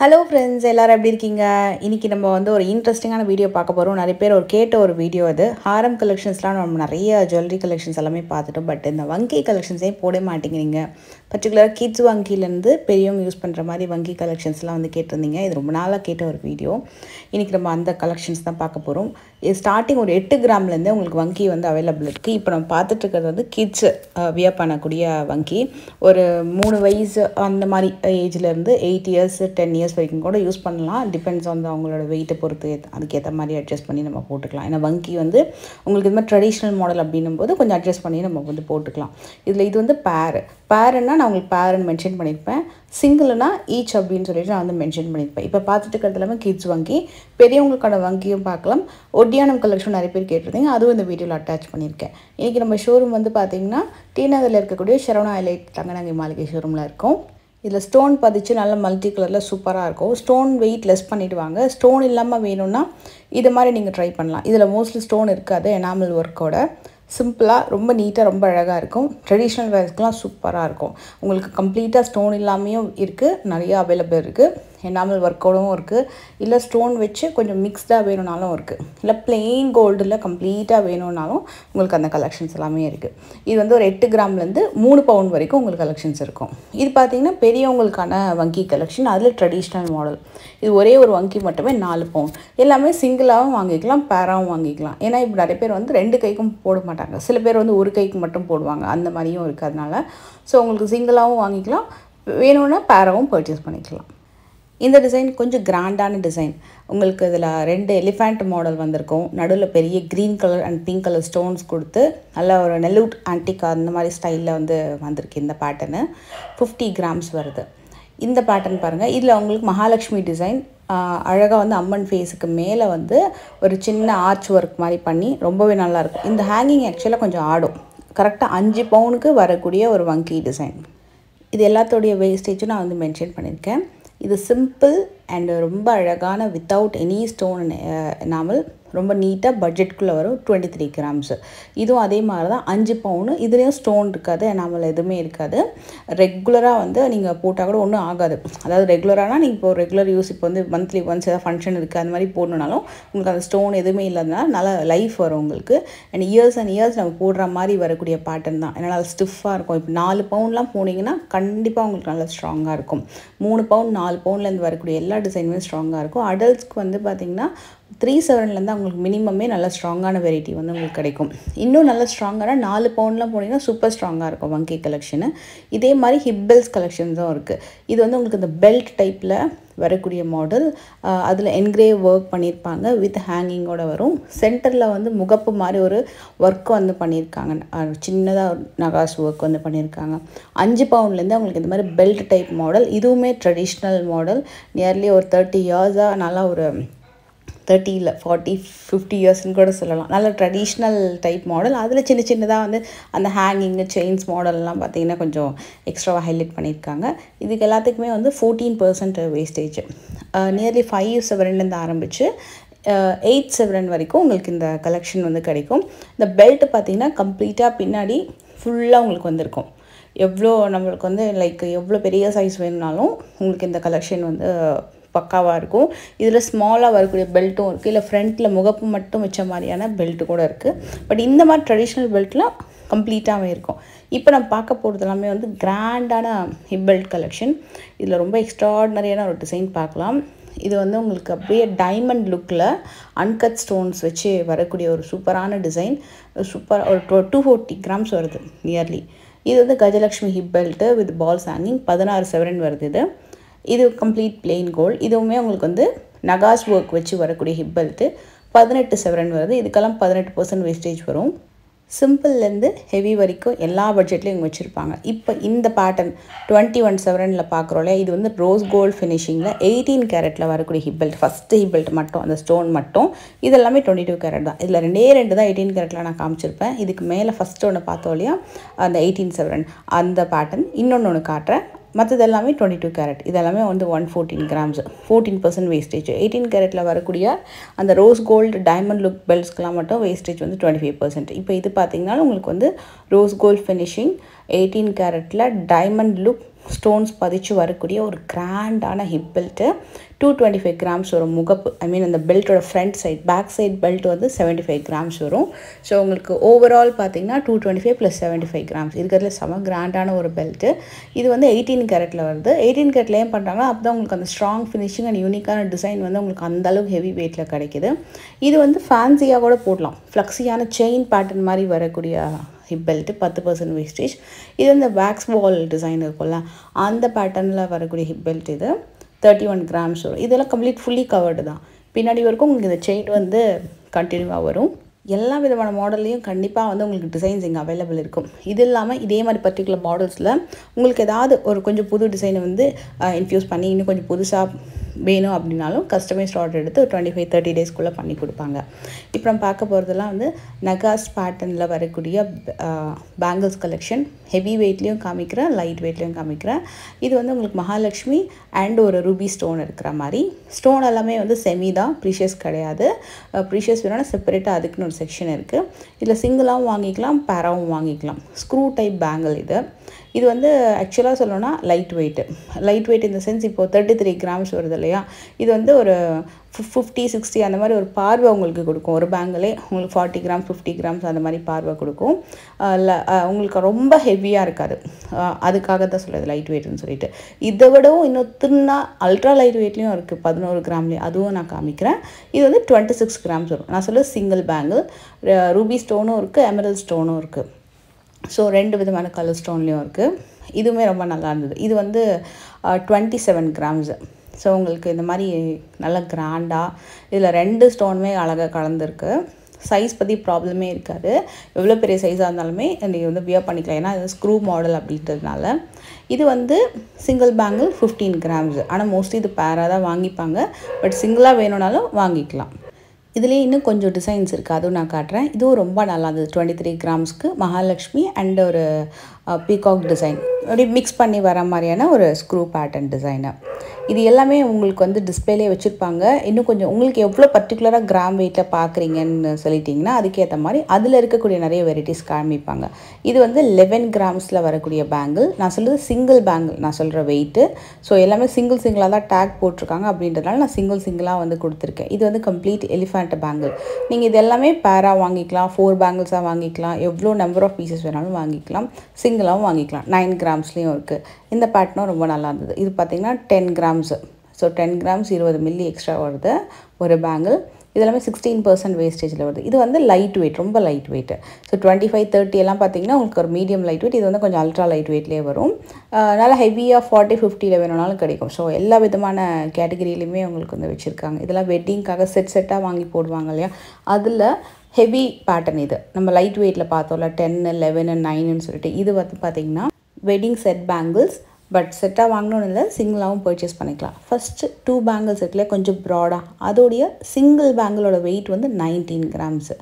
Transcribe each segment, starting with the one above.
Hello friends, எல்லாரும் எப்படி இருக்கீங்க? இன்னைக்கு நம்ம வந்து ஒரு இன்ட்ரஸ்டிங்கான வீடியோ பார்க்க போறோம். நிறைய பேர் கேட்ட ஒரு வீடியோ அது. ஹாரம் கலெக்ஷன்ஸ்லாம் நம்ம நிறைய ஜுவல்லரி கலெக்ஷன்ஸ் எல்லாமே பார்த்துட்டோம். பட் இந்த வங்கி கலெக்ஷன்ஸே போட மாட்டேங்கிறீங்க. பர்టిక్యులர் கிட்ஸ் வங்கியிலேருந்து பெரியவங்க யூஸ் பண்ணுற மாதிரி வங்கி கலெக்ஷன்ஸ்லாம் வந்து கேட்டிருந்தீங்க. இது ரொம்ப நாளாக கேட்ட ஒரு வீடியோ. இன்னைக்கு நம்ம அந்த கலெக்ஷன்ஸ் தான் பார்க்க போகிறோம். ஸ்டார்டிங் ஒரு 8 கிராம்லேருந்து உங்களுக்கு வங்கி வந்து அவைலபிள் இருக்குது. இப்போ நம்ம பார்த்துட்டு இருக்கிறது வந்து கிட்ஸ் வியர் பண்ணக்கூடிய வங்கி. ஒரு 3 வயசு அந்த மாதிரி ஏஜ்லேருந்து 8 இயர்ஸ் 10 இயர்ஸ் வரைக்கும் கூட யூஸ் பண்ணலாம். டிபெண்ட்ஸ் ஆன் அவங்களோட வெயிட்டை பொறுத்து அதுக்கேற்ற மாதிரி அட்ஜஸ்ட் பண்ணி நம்ம போட்டுக்கலாம். ஏன்னா வங்கி வந்து உங்களுக்கு இது மாதிரி ட்ரெடிஷ்னல் மாடல் அப்படின்னும் போது கொஞ்சம் அட்ஜஸ்ட் பண்ணி நம்ம வந்து போட்டுக்கலாம். இது வந்து பேருன்னா நான் உங்களுக்கு பேருன்னு மென்ஷன் பண்ணியிருப்பேன். சிங்கிள்னா ஈச் அப்படின்னு சொல்லிட்டு நான் வந்து மென்ஷன் பண்ணியிருப்பேன். இப்போ பார்த்துட்டு இருக்கிறது எல்லாமே கிட்ஸ் வங்கி. பெரியவங்களுக்கான வங்கியும் பார்க்கலாம். ஒட்டியானம் கலெக்ஷன் நிறைய பேர் கேட்டிருந்தீங்க, அதுவும் இந்த வீடியோவில் அட்டாச் பண்ணியிருக்கேன். இன்றைக்கி நம்ம ஷோரூம் வந்து பார்த்திங்கன்னா டி நகரில் இருக்கக்கூடிய சரவணா ஹைலைட் தங்கநகை மாளிகை ஷோரூமில் இருக்கும். இதில் ஸ்டோன் பதிச்சு நல்ல மல்டி கலரில் சூப்பராக இருக்கும். ஸ்டோன் வெயிட் லெஸ் பண்ணிவிடுவாங்க. ஸ்டோன் இல்லாமல் வேணும்னா இது மாதிரி நீங்கள் ட்ரை பண்ணலாம். இதில் மோஸ்ட்லி ஸ்டோன் இருக்காது. எனாமல் ஒர்க்கோட சிம்பிளாக ரொம்ப நீட்டாக ரொம்ப அழகாக இருக்கும். ட்ரெடிஷ்னல் வேர்ஸ்க்கெலாம் சூப்பராக இருக்கும். உங்களுக்கு கம்ப்ளீட்டாக ஸ்டோன் இல்லாமையும் இருக்குது, நிறைய அவைலபிள் இருக்குது. எனாமல் ஒர்க்கோடவும் இருக்குது. இல்லை ஸ்டோன் வச்சு கொஞ்சம் மிக்ஸ்டாக வேணும்னாலும் இருக்குது. இல்லை பிளெயின் கோல்டில் கம்ப்ளீட்டாக வேணும்னாலும் உங்களுக்கு அந்த கலெக்ஷன்ஸ் எல்லாமே இருக்குது. இது வந்து ஒரு 8 கிராம்லேருந்து 3 பவுண்ட் வரைக்கும் உங்களுக்கு கலெக்ஷன்ஸ் இருக்கும். இது பார்த்திங்கன்னா பெரியவங்களுக்கான வங்கி கலெக்ஷன். அதில் ட்ரெடிஷ்னல் மாடல். இது ஒரே ஒரு வங்கி மட்டுமே 4 பவுண்ட். எல்லாமே சிங்கிளாகவும் வாங்கிக்கலாம், பேராகவும் வாங்கிக்கலாம். ஏன்னா இப்போ நிறைய பேர் வந்து 2 கைக்கும் போட மாட்டாங்க. சில பேர் வந்து ஒரு கைக்கு மட்டும் போடுவாங்க. அந்த மாதிரியும் இருக்குது. அதனால் ஸோ உங்களுக்கு சிங்கிளாகவும் வாங்கிக்கலாம், வேணும்னா பேராகவும் பர்ச்சேஸ் பண்ணிக்கலாம். இந்த டிசைன் கொஞ்சம் கிராண்டான டிசைன். உங்களுக்கு இதில் 2 எலிஃபண்ட் மாடல் வந்திருக்கும். நடுவில் பெரிய green colour and pink colour stones கொடுத்து நல்லா ஒரு நெல்லூட் ஆன்டிக் அந்த மாதிரி ஸ்டைலில் வந்து வந்திருக்கு. இந்த பேட்டர்னு 50 கிராம்ஸ் வருது. இந்த பேட்டர்ன் பாருங்கள். இதில் உங்களுக்கு மகாலட்சுமி டிசைன் அழகாக வந்து அம்மன் ஃபேஸுக்கு மேலே வந்து ஒரு சின்ன ஆர்ச் ஒர்க் மாதிரி பண்ணி ரொம்பவே நல்லாயிருக்கும். இந்த ஹேங்கிங் ஆக்சுவலாக கொஞ்சம் ஆடும். கரெக்டாக 5 பவுனுக்கு வரக்கூடிய ஒரு வங்கி டிசைன். இது எல்லாத்தோடைய வேஸ்டேஜும் நான் வந்து மென்ஷன் பண்ணியிருக்கேன். இது சிம்பிள் அண்ட் ரொம்ப அழகான வித்தவுட் எனி ஸ்டோன் எனாமல் ரொம்ப நீட்டாக பட்ஜெட்குள்ளே வரும். 23 கிராம்ஸு. இதுவும் அதே மாதிரி தான் 5 பவுனு. இதுலேயும் ஸ்டோன் இருக்காது, எனாமல் எதுவுமே இருக்காது. ரெகுலராக வந்து நீங்கள் போட்டால் கூட ஒன்றும் ஆகாது. அதாவது ரெகுலரானால் நீங்கள் இப்போ ரெகுலர் யூஸ் இப்போ வந்து மந்த்லி ஒன்ஸ் ஏதாவது ஃபங்க்ஷன் இருக்குது அந்த மாதிரி போடணுனாலும் உங்களுக்கு அந்த ஸ்டோன் எதுவுமே இல்லாதனால நல்லா லைஃப் வரும் உங்களுக்கு. அண்ட் இயர்ஸ் நம்ம போடுற மாதிரி வரக்கூடிய பேட்டர்ன் தான். ஏன்னா அது ஸ்டிஃபாக இருக்கும். இப்போ 4 பவுன்லாம் போனீங்கன்னா கண்டிப்பாக உங்களுக்கு நல்லா ஸ்ட்ராங்காக இருக்கும். 3 பவுன் 4 பவுன்லேருந்து வரக்கூடிய எல்லா டிசைனுமே ஸ்ட்ராங்காக இருக்கும். அடல்ட்ஸ்க்கு வந்து பார்த்திங்கன்னா 3/7 அவங்களுக்கு மினிமமே நல்ல ஸ்ட்ராங்கான வெரைட்டி வந்து உங்களுக்கு கிடைக்கும். இன்னும் நல்ல ஸ்ட்ராங்கான 4 பவுண்ட்லாம் போனீங்கன்னா சூப்பர் ஸ்ட்ராங்காக இருக்கும் வங்கி கலெக்ஷனு. இதே மாதிரி ஹிப்பெல்ஸ் கலெக்ஷன்ஸும் இருக்குது. இது வந்து உங்களுக்கு இந்த பெல்ட் டைப்பில் வரக்கூடிய மாடல். அதில் என்கிரேவ் ஒர்க் பண்ணியிருப்பாங்க, வித் ஹேங்கிங்கோடு வரும். சென்டரில் வந்து முகப்பு மாதிரி ஒரு ஒர்க் வந்து பண்ணியிருக்காங்க. சின்னதாக நகாஸ் ஒர்க் வந்து பண்ணியிருக்காங்க. 5 பவுண்ட்லேருந்து அவங்களுக்கு இந்த மாதிரி பெல்ட் டைப் மாடல். இதுவுமே ட்ரெடிஷ்னல் மாடல். நியர்லி ஒரு 30 இயர்ஸாக நல்லா ஒரு 30 இல்லை 40 50 இயர்ஸ்ன்னு கூட சொல்லலாம். நல்ல ட்ரெடிஷ்னல் டைப் மாடல். அதில் சின்னதாக வந்து அந்த ஹேங்கிங்கு செயின்ஸ் மாடல்லாம் பார்த்திங்கன்னா கொஞ்சம் எக்ஸ்ட்ராவாக ஹைலைட் பண்ணியிருக்காங்க. இதுக்கு எல்லாத்துக்குமே வந்து 14% வேஸ்டேஜ். நியர்லி 5/7 ஆரம்பித்து 8/7 வரைக்கும் உங்களுக்கு இந்த கலெக்ஷன் வந்து கிடைக்கும். இந்த பெல்ட் பார்த்திங்கன்னா கம்ப்ளீட்டாக பின்னாடி ஃபுல்லாக உங்களுக்கு வந்திருக்கும். எவ்வளோ நம்மளுக்கு வந்து லைக் எவ்வளோ பெரிய சைஸ் வேணுனாலும் உங்களுக்கு இந்த கலெக்ஷன் வந்து பக்காவாக இருக்கும். இதில் ஸ்மாலாக வரக்கூடிய பெல்ட்டும் இருக்குது. இல்லை ஃப்ரண்ட்டில் முகப்பு மட்டும் வச்ச மாதிரியான பெல்ட்டு கூட இருக்குது. பட் இந்த மாதிரி ட்ரெடிஷ்னல் பெல்ட்லாம் கம்ப்ளீட்டாகவே இருக்கும். இப்போ நம்ம பார்க்க போகிறது எல்லாமே வந்து கிராண்டான ஹிப் பெல்ட் கலெக்ஷன். இதில் ரொம்ப எக்ஸ்ட்ராடினரியான ஒரு டிசைன் பார்க்கலாம். இது வந்து உங்களுக்கு அப்படியே டைமண்ட் லுக்கில் அன்கட் ஸ்டோன்ஸ் வச்சு வரக்கூடிய ஒரு சூப்பரான டிசைன். சூப்பர் ஒரு 240 கிராம்ஸ் வருது நியர்லி. இது வந்து Gajalakshmi hip belt with balls hanging 16/7 வருது. இது கம்ப்ளீட் பிளெயின் கோல்டு. இதுவுமே உங்களுக்கு வந்து நகாஸ் ஒர்க் வச்சு வரக்கூடிய ஹிப் பெல்ட்டு 18/7 வருது. இதுக்கெல்லாம் 18% வேஸ்டேஜ் வரும். சிம்பிள்லேருந்து ஹெவி வரைக்கும் எல்லா பட்ஜெட்லேயும் இங்கே வச்சுருப்பாங்க. இப்போ இந்த பேட்டர்ன் 21/7 பார்க்குறோம்ல, இது வந்து ரோஸ் கோல்டு ஃபினிஷிங்கில் 18 கேரட்டில் வரக்கூடிய hip belt. First hip belt மட்டும் அந்த ஸ்டோன் மட்டும். இது எல்லாமே 22 கேரட் தான். இதில் 2 தான் 18 கேரட்டில் நான் காமிச்சிருப்பேன். இதுக்கு மேலே ஃபஸ்ட்டு ஒன்று பார்த்தோம் இல்லையா, அந்த 18/7 அந்த பேட்டர்ன். இன்னொன்று காட்டுறேன். மற்றது எல்லாமே 22 கேரட். இதெல்லாமே வந்து 114 கிராம்ஸ், 14% வேஸ்டேஜ். 18 கேரட்டில் வரக்கூடிய அந்த ரோஸ் கோல்டு டைமண்ட் லுக் பெல்ட்ஸ்க்கெலாம் மட்டும் வேஸ்டேஜ் வந்து 25%. இப்போ இது பார்த்திங்கன்னா உங்களுக்கு வந்து ரோஸ் கோல்டு ஃபினிஷிங் 18 கேரட்டில் டைமண்ட் லுக் ஸ்டோன்ஸ் பதிச்சு வரக்கூடிய ஒரு கிராண்டான ஹிப் பெல்ட்டு. 225 கிராம்ஸ் வரும் முகப்பு. ஐ மீன் அந்த பெல்ட்டோட front side, back side belt வந்து 75 கிராம்ஸ் வரும். ஸோ உங்களுக்கு ஓவரால் பார்த்தீங்கன்னா 225 + 75 கிராம்ஸ் இருக்கிறதுல செம கிராண்டான ஒரு பெல்ட்டு. இது வந்து 18 கேரட்டில் வருது. 18 கேரட்டில் ஏன் பண்ணுறாங்கன்னா அப்போ தான் உங்களுக்கு அந்த ஸ்ட்ராங் ஃபினிஷிங் அண்ட் யூனிக்கான டிசைன் வந்து உங்களுக்கு அந்தளவுக்கு ஹெவி வெயிட்டில் கிடைக்குது. இது வந்து ஃபேன்சியாக கூட போடலாம். ஃப்ளக்ஸியான செயின் பேட்டர்ன் மாதிரி வரக்கூடிய ஹிப் பெல்ட்டு, 10% வேஸ்டேஜ். இது இந்த வேக்ஸ் பால் டிசைன் இருக்கும்ல, அந்த பேட்டர்னில் வரக்கூடிய ஹிப் பெல்ட். இது 31 கிராம்ஸ் வரும். இதெல்லாம் கம்ப்ளீட் ஃபுல்லி கவர்டு தான். பின்னாடி வரைக்கும் உங்களுக்கு இந்த செயின் வந்து கண்டினியூவாக வரும். எல்லா விதமான மாடல்லையும் கண்டிப்பாக வந்து உங்களுக்கு டிசைன்ஸ் இங்கே அவைலபிள் இருக்கும். இது இல்லாமல் இதே மாதிரி பர்டிகுலர் மாடல்ஸில் உங்களுக்கு ஏதாவது ஒரு கொஞ்சம் புது டிசைனை வந்து இன்ஃப்யூஸ் பண்ணி இன்னும் கொஞ்சம் புதுசாக வேணும் அப்படின்னாலும் கஸ்டமைஸ்ட் ஆர்டர் எடுத்து 25-30 டேஸ்க்குள்ளே பண்ணி கொடுப்பாங்க. இப்போ நம்ம பார்க்க போகிறதெல்லாம் வந்து நகாஸ் பேட்டர்னில் வரக்கூடிய பேங்கிள்ஸ் கலெக்ஷன். ஹெவி வெயிட்லேயும் காமிக்கிறேன், லைட் வெயிட்லேயும் காமிக்கிறேன். இது வந்து உங்களுக்கு மகாலட்சுமி அண்ட் ஒரு ரூபி ஸ்டோன் இருக்கிற மாதிரி. ஸ்டோன் எல்லாமே வந்து செமி தான், ப்ரீஷியஸ் கிடையாது. ப்ரீஷியஸ் வேணும்னா செப்பரேட்டாக அதுக்குன்னு ஒரு செக்ஷன் இருக்குது. இதில் சிங்கிளாகவும் வாங்கிக்கலாம், பேராவும் வாங்கிக்கலாம். ஸ்க்ரூ டைப் பேங்கிள் இது. இது வந்து ஆக்சுவலாக சொல்லணும்னா லைட் வெயிட் இந்த சென்ஸ் இப்போது 33 கிராம்ஸ் வருது இல்லையா, இது வந்து ஒரு 50-60 அந்த மாதிரி ஒரு பார்வை உங்களுக்கு கொடுக்கும். ஒரு பேங்கிலே உங்களுக்கு 40 கிராம்ஸ் 50 கிராம்ஸ் அந்த மாதிரி பார்வை கொடுக்கும். உங்களுக்கு ரொம்ப ஹெவியாக இருக்காது. அதுக்காக தான் சொல்லுது லைட் வெயிட்னு சொல்லிட்டு. இதை விடவும் இன்னும் தின்னா அல்ட்ரா லைட் வெயிட்லேயும் இருக்குது, 11 கிராம்லேயும். அதுவும் நான் காமிக்கிறேன். இது வந்து 26 கிராம்ஸ் வரும். நான் சொல்ல சிங்கிள் பேங்கிள். ரூபி ஸ்டோனும் இருக்குது, எமரல்ட் ஸ்டோனும் இருக்குது. ஸோ 2 விதமான கலர் ஸ்டோன்லேயும் இருக்குது. இதுவுமே ரொம்ப நல்லா இருந்தது. இது வந்து 27 கிராம்ஸு. ஸோ உங்களுக்கு இந்த மாதிரி நல்லா கிராண்டாக இதில் 2 ஸ்டோனுமே அழகாக கலந்துருக்கு. சைஸ் பற்றி ப்ராப்ளமே இருக்காது. எவ்வளோ பெரிய சைஸாக இருந்தாலுமே நீங்கள் வந்து வியர் பண்ணிக்கலாம். ஏன்னா இது ஸ்க்ரூ மாடல் அப்படின்றதுனால. இது வந்து சிங்கிள் பேங்கிள் 15 கிராம்ஸு. ஆனால் மோஸ்ட்லி இது பேராக தான் வாங்கிப்பாங்க. பட் சிங்கிளாக வேணும்னாலும் வாங்கிக்கலாம். இதுலேயே இன்னும் கொஞ்சம் டிசைன்ஸ் இருக்குது, அதுவும் நான் காட்டுறேன். இதுவும் ரொம்ப நல்லா இருந்தது. 23 கிராம்ஸ்க்கு மகாலட்சுமி அண்ட் ஒரு பீகாக் டிசைன் அப்படி மிக்ஸ் பண்ணி வர மாதிரியான ஒரு ஸ்க்ரூ பேட்டர்ன் டிசைனு. இது எல்லாமே உங்களுக்கு வந்து டிஸ்பிளேலே வச்சுருப்பாங்க. இன்னும் கொஞ்சம் உங்களுக்கு எவ்வளோ பர்டிகுலராக கிராம் வெயிட்டில் பார்க்குறீங்கன்னு சொல்லிட்டிங்கன்னா அதுக்கேற்ற மாதிரி அதில் இருக்கக்கூடிய நிறைய வெரைட்டிஸ் காமிப்பாங்க. இது வந்து 11 கிராம்ஸில் வரக்கூடிய பேங்கிள். நான் சொல்கிறது சிங்கிள் பேங்கிள், நான் சொல்கிற வெயிட்டு. ஸோ எல்லாமே சிங்கிளாக தான் டேக் போட்டிருக்காங்க. அப்படின்றதுனால நான் சிங்கிளாக வந்து கொடுத்துருக்கேன். இது வந்து கம்ப்ளீட் எலிஃபண்ட் பேங்கிள். நீங்கள் இது எல்லாமே பேராக வாங்கிக்கலாம், 4 பேங்கிள்ஸாக வாங்கிக்கலாம், எவ்வளோ நம்பர் ஆஃப் பீசஸ் வேணாலும் வாங்கிக்கலாம். சிங்கிளாகவும் வாங்கிக்கலாம். 9 கிராம்ஸ்லேயும் இருக்குது. இந்த பேட்டர்னும் ரொம்ப நல்லா இருந்தது. இது பார்த்திங்கன்னா 10 grams. So 10 grams 20 milli extra வருது ஒரு பேங்கிள். இதெல்லாமே 16% வேஸ்டேஜில் வருது. இது வந்து லைட் வெயிட், ரொம்ப லைட் வெயிட்டு. ஸோ 25-30 எல்லாம் பார்த்திங்கன்னா உங்களுக்கு ஒரு மீடியம் லைட் வெயிட். இது வந்து கொஞ்சம் அல்ட்ரா லைட் வெயிட்லேயே வரும். நல்லா ஹெவியாக 40-50 வேணும்னாலும் கிடைக்கும். ஸோ எல்லா விதமான கேட்டகிரியிலையுமே உங்களுக்கு வந்து வச்சுருக்காங்க. இதெல்லாம் வெட்டிங்காக செட்டாக வாங்கி போடுவாங்க இல்லையா, அதில் ஹெவி பேட்டர்ன். இது நம்ம லைட் வெயிட்டில் பார்த்தோம்ல 10, 11, 9ன்னு சொல்லிட்டு. இது வந்து பார்த்திங்கன்னா வெட்டிங் செட் பேங்கிள்ஸ். பட் செட்டாக வாங்கணும்னு இல்லை, சிங்கிளாகவும் பர்ச்சேஸ் பண்ணிக்கலாம். ஃபஸ்ட்டு 2 பேங்கிள் செட்லேயே கொஞ்சம் ப்ராடாக அதோடைய சிங்கிள் பேங்கிளோட வெயிட் வந்து 19 கிராம்ஸு.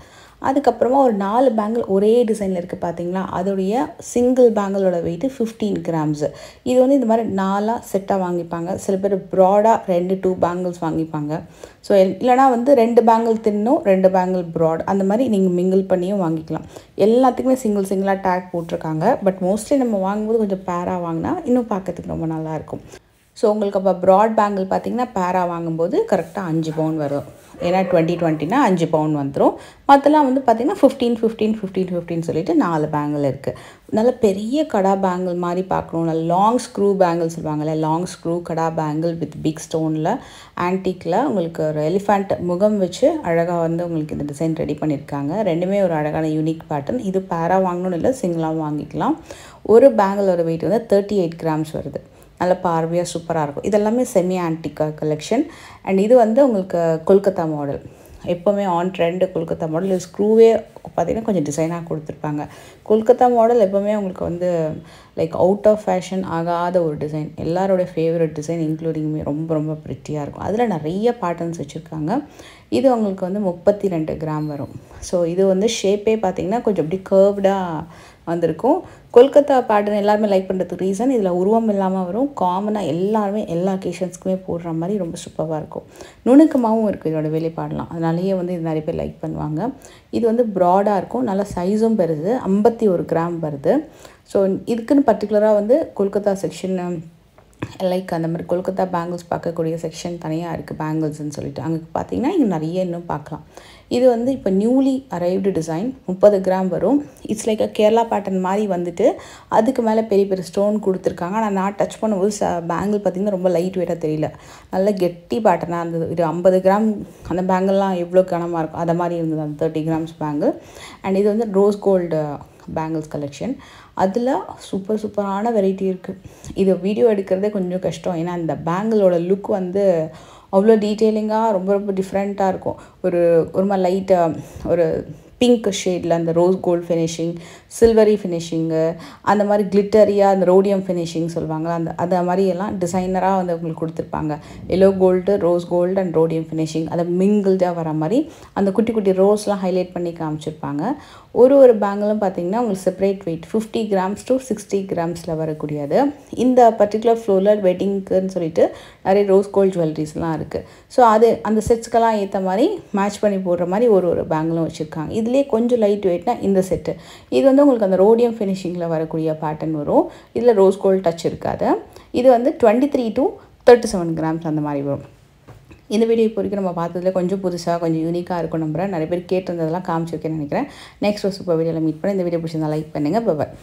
அதுக்கப்புறமா ஒரு 4 பேங்கிள் ஒரே டிசைனில் இருக்குது பார்த்தீங்களா, அதோடைய சிங்கிள் பேங்கிளோட வெயிட்டு 15 கிராம்ஸு. இது வந்து இந்த மாதிரி 4 செட்டாக வாங்கிப்பாங்க. சில பேர் ப்ராடாக 2 பேங்கிள்ஸ் வாங்கிப்பாங்க. ஸோ இல்லைனா வந்து 2 பேங்கிள் தின்னும் 2 பேங்கிள் ப்ராட், அந்த மாதிரி நீங்கள் மிங்கிள் பண்ணியும் வாங்கிக்கலாம். எல்லாத்துக்குமே சிங்கிளாக டேக் போட்டிருக்காங்க. பட் மோஸ்ட்லி நம்ம வாங்கும்போது கொஞ்சம் பேராக வாங்கினா இன்னும் பார்க்கறதுக்கு ரொம்ப நல்லாயிருக்கும். ஸோ உங்களுக்கு அப்போ ப்ராட் பேங்கிள் பார்த்திங்கன்னா பேராக வாங்கும்போது கரெக்டாக 5 பவுன் வரும். ஏன்னா 2020னா 5 பவுன் வந்துடும். மற்றலாம் வந்து பார்த்திங்கன்னா 15 சொல்லிட்டு 4 பேங்கிள் இருக்குது. நல்ல பெரிய கடா பேங்கிள் மாதிரி பார்க்கணும். நல்ல லாங் ஸ்க்ரூ பேங்கிள் சொல்லுவாங்கள்ல, long screw kara bangle with big ஸ்டோனில் ஆன்டிக்கில் உங்களுக்கு ஒரு எலிஃபண்ட் முகம் வச்சு அழகாக வந்து உங்களுக்கு இந்த டிசைன் ரெடி பண்ணியிருக்காங்க. ரெண்டுமே ஒரு அழகான யூனிக் பேட்டர்ன். இது பேராக வாங்கணும்னு இல்லை, சிங்கிளாகவும் வாங்கிக்கலாம். ஒரு பேங்கிளோட வெயிட் வந்து 38 கிராம்ஸ் வருது. நல்ல பார்வையாக சூப்பராக இருக்கும். இதெல்லாமே செமி ஆன்டிக்கா கலெக்ஷன். அண்ட் இது வந்து உங்களுக்கு கொல்கத்தா மாடல். எப்போவுமே ஆன் ட்ரெண்டு கொல்கத்தா மாடல். இது ஸ்க்ரூவே பார்த்திங்கன்னா கொஞ்சம் டிசைனாக கொடுத்துருப்பாங்க. கொல்கத்தா மாடல் எப்போவுமே உங்களுக்கு வந்து லைக் அவுட் ஆஃப் ஃபேஷன் ஆகாத ஒரு டிசைன். எல்லாரோடைய ஃபேவரட் டிசைன் இன்க்ளூடிங் ரொம்ப ரொம்ப ப்ரிட்டியாக இருக்கும். அதில் நிறைய பேட்டர்ன்ஸ் வச்சுருக்காங்க. இது உங்களுக்கு வந்து 32 கிராம் வரும். ஸோ இது வந்து ஷேப்பே பார்த்திங்கன்னா கொஞ்சம் அப்படி கர்வ்டாக வந்திருக்கும். கொல்கத்தா பேட்டர்ன் எல்லாருமே லைக் பண்ணுறதுக்கு ரீசன் இதில் உருவம் இல்லாமல் வரும். காமனாக எல்லாருமே எல்லா அக்கேஷன்ஸ்க்குமே போடுற மாதிரி ரொம்ப சூப்பராக இருக்கும். நுணுக்கமாகவும் இருக்குது இதோட வேலைப்பாடலாம். அதனாலேயே வந்து இது நிறைய பேர் லைக் பண்ணுவாங்க. இது வந்து ப்ராடாக இருக்கும், நல்ல சைஸும் பெருது, 51 கிராம் வருது. ஸோ இதுக்குன்னு பர்டிகுலராக வந்து கொல்கத்தா செக்ஷன் லைக் அந்த மாதிரி கொல்கத்தா பேங்கிள்ஸ் பார்க்கக்கூடிய செக்ஷன் தனியாக இருக்குது, பேங்கிள்ஸ்ன்னு சொல்லிட்டு. அங்கே பார்த்தீங்கன்னா இங்கே நிறைய இன்னும் பார்க்கலாம். இது வந்து இப்போ நியூலி அரைவ்டு டிசைன், 30 கிராம் வரும். இட்ஸ் லைக் கேரளா பேட்டர்ன் மாதிரி வந்துட்டு அதுக்கு மேலே பெரிய பெரிய ஸ்டோன் கொடுத்துருக்காங்க. ஆனால் நான் டச் பண்ணும்போது பேங்கிள் பார்த்திங்கன்னா ரொம்ப லைட் வெயிட்டாக தெரியல, நல்ல கெட்டி பேட்டர்னாக இருந்தது. இது 50 கிராம் அந்த பேங்கிள்லாம் எவ்வளோ கனமாக இருக்கும் அதை மாதிரி இருந்தது அந்த 30 கிராம்ஸ் பேங்கிள். அண்ட் இது வந்து ரோஸ் கோல்டு பேங்கிள்ஸ் கலெக்ஷன். அதில் சூப்பரான வெரைட்டி இருக்குது. இது வீடியோ எடுக்கிறதே கொஞ்சம் கஷ்டம், ஏன்னா அந்த பேங்கிளோட லுக் வந்து அவ்வளோ டீட்டெயிலிங்காக ரொம்ப டிஃப்ரெண்ட்டாக இருக்கும். ஒரு மாதிரி லைட்டாக ஒரு பிங்க் ஷேடில் அந்த rose gold finishing, silvery finishing, அந்த மாதிரி கிளிட்டரியாக அந்த ரோடியம் ஃபினிஷிங் சொல்லுவாங்க, அந்த மாதிரியெல்லாம் டிசைனராக வந்து உங்களுக்கு கொடுத்துருப்பாங்க. Yellow gold, rose gold and rhodium finishing, அதை மிங்கிள்டாக வர மாதிரி அந்த குட்டி குட்டி ரோஸ்லாம் ஹைலைட் பண்ணி காமிச்சிருப்பாங்க. ஒரு பேங்கிலும் பார்த்திங்கன்னா உங்களுக்கு செப்பரேட் வெயிட் 50 கிராம்ஸ் to 60 கிராம்ஸில் வரக்கூடியது. இந்த பர்டிகுலர் ஃப்ளோரில் வெட்டிங்க்குன்னு சொல்லிட்டு நிறைய ரோஸ் கோல்டு ஜுவல்லரிஸ்லாம் இருக்குது. ஸோ அந்த செட்ஸ்க்கெல்லாம் ஏற்ற மாதிரி மேட்ச் பண்ணி போடுற மாதிரி ஒரு பேங்கிலும் வச்சுருக்காங்க. இதுலேயே கொஞ்சம் லைட் வெயிட்னா இந்த செட்டு. இது வந்து உங்களுக்கு அந்த ரோடியம் ஃபினிஷிங்கில் வரக்கூடிய பேட்டர்ன் வரும். இதில் ரோஸ் கோல்டு டச் இருக்காது. இது வந்து 23 to 37 கிராம்ஸ் அந்த மாதிரி வரும். இந்த வீடியோ இப்போ வரைக்கும் நம்ம பார்த்ததுல கொஞ்சம் புதுசாக கொஞ்சம் யூனிக்காக இருக்கும் நம்புகிறேன். நிறைய பேர் கேட்டிருந்ததெல்லாம் காமிச்சிருக்கேன்னு நினைக்கிறேன். நெக்ஸ்ட் ஒரு சூப்பர் வீடியோவில் மீட் பண்ணி இந்த வீடியோ பிடிச்சிருந்தா லைக் பண்ணுங்கள். பாய்.